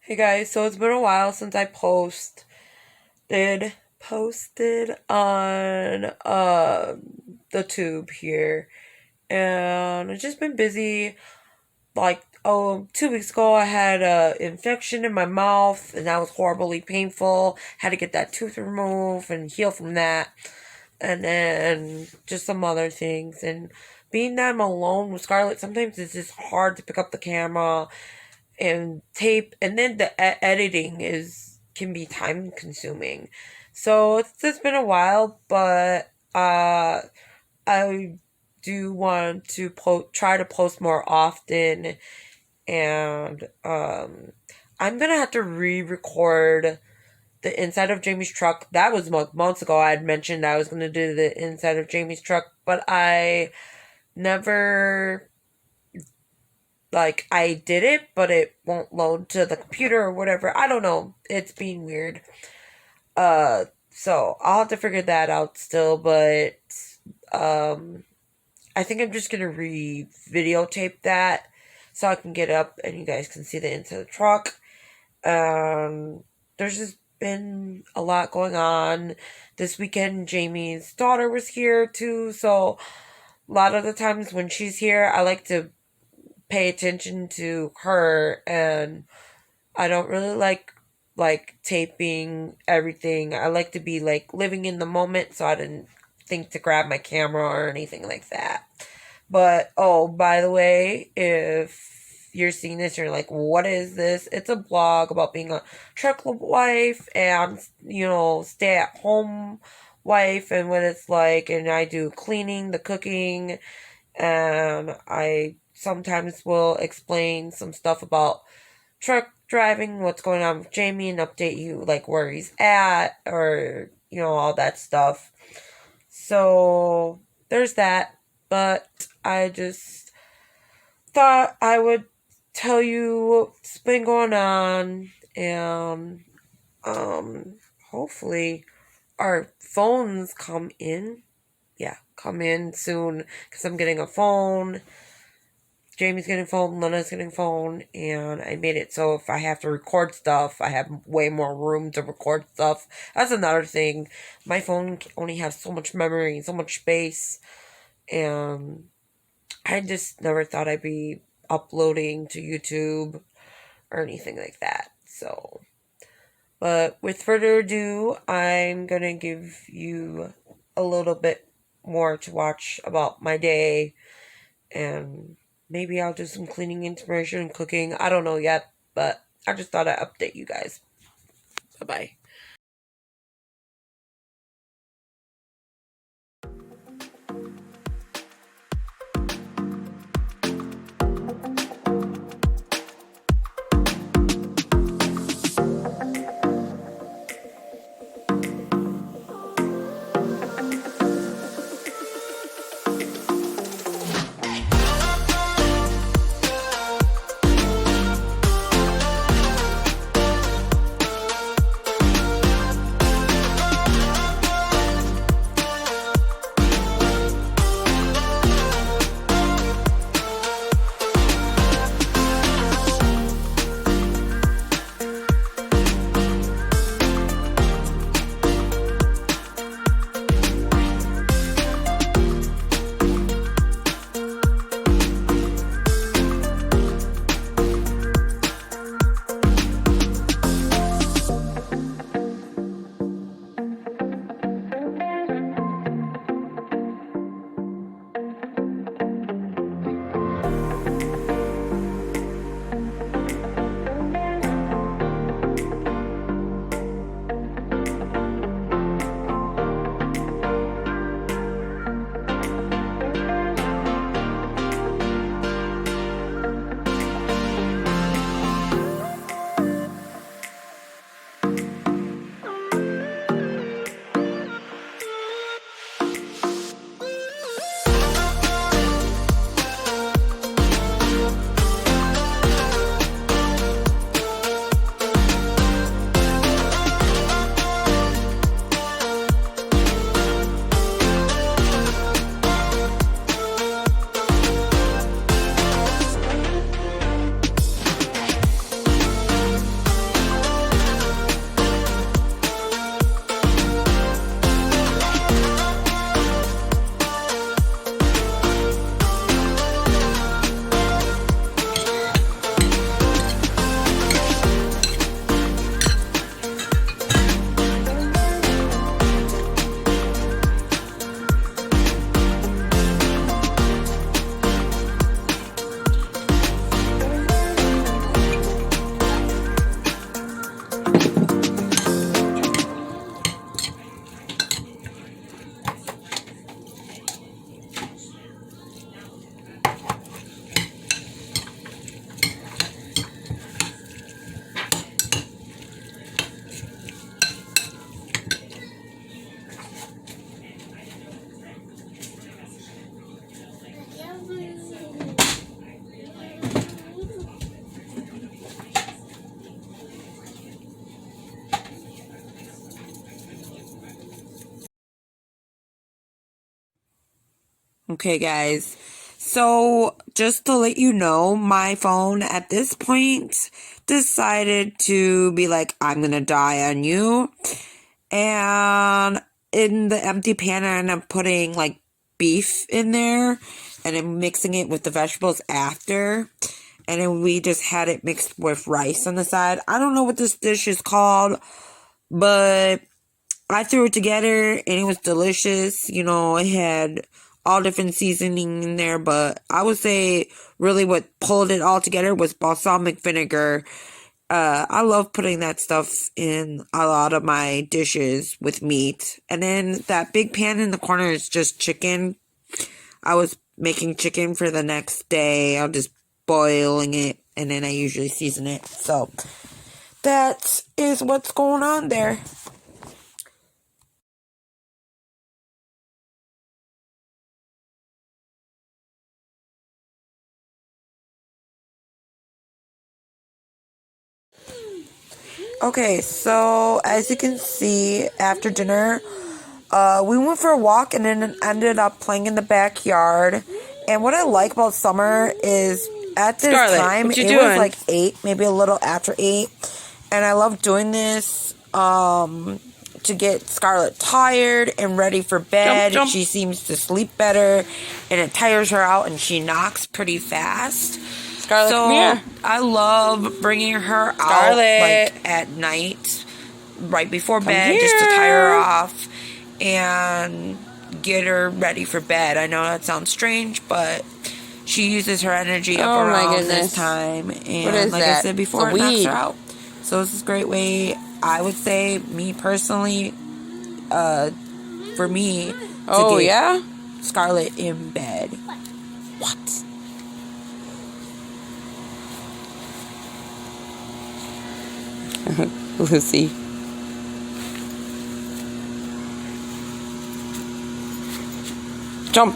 Hey guys, so it's been a while since I posted on the tube here, and I've just been busy. Like 2 weeks ago, I had a infection in my mouth, and that was horribly painful. Had to get that tooth removed and heal from that, and then just some other things. And being that I'm alone with Scarlett, sometimes it's just hard to pick up the camera and tape, and then the editing is can be time consuming. So it's just been a while, but I do want to try to post more often, and I'm gonna have to re-record the inside of Jamie's truck. That was months ago. I had mentioned I was gonna do the inside of Jamie's truck, but I never, like, I did it, but it won't load to the computer or whatever. I don't know. It's being weird. So I'll have to figure that out still, but um I think I'm just gonna videotape that so I can get up and you guys can see the inside of the truck. There's just been a lot going on. This weekend Jamie's daughter was here too, so a lot of the times when she's here I like to pay attention to her, and I don't really like taping everything. I like to be like living in the moment, so I didn't think to grab my camera or anything like that. But oh, by the way, if you're seeing this, you're like, what is this? It's a blog about being a truck wife and, stay at home wife and what it's like. And I do cleaning, the cooking, and I sometimes will explain some stuff about truck driving, what's going on with Jamie, and update you like where he's at, or all that stuff. So there's that. But I just thought I would tell you what's been going on, and hopefully our phones come in. Yeah, come in soon, because I'm getting a phone. Jamie's getting a phone, Lena's getting a phone, and I made it so if I have to record stuff, I have way more room to record stuff. That's another thing. My phone only has so much memory, so much space, and I just never thought I'd be uploading to YouTube or anything like that. So, but with further ado, I'm gonna give you a little bit more to watch about my day, and maybe I'll do some cleaning information and cooking. I don't know yet, but I just thought I'd update you guys. Bye bye. Okay, guys. So, just to let you know, my phone at this point decided to be like, I'm gonna die on you. And in the empty pan, I end up putting like beef in there and then mixing it with the vegetables after. And then we just had it mixed with rice on the side. I don't know what this dish is called, but I threw it together and it was delicious. You know, it had all different seasoning in there, but I would say really what pulled it all together was balsamic vinegar. I love putting that stuff in a lot of my dishes with meat. And then that big pan in the corner is just chicken. I was making chicken for the next day. I'm just boiling it and then I usually season it. So that is what's going on there. Okay, so as you can see, after dinner, we went for a walk and then ended up playing in the backyard. And what I like about summer is at this Scarlett, time, what you it doing? was like 8, maybe a little after 8. And I love doing this to get Scarlett tired and ready for bed. Jump. She seems to sleep better and it tires her out and she knocks pretty fast. Scarlett, So come here. I love bringing her out Scarlett. like at night, right before Come bed, just to tire her here. off and get her ready for bed. I know that sounds strange, but she uses her energy up Oh, my around goodness. this time, and What is like that? I said before, It's a it knocks weed. her out. So this is a great way, I would say, me personally, for me, to Oh, get yeah? Scarlett in bed. What? Lucy. Jump.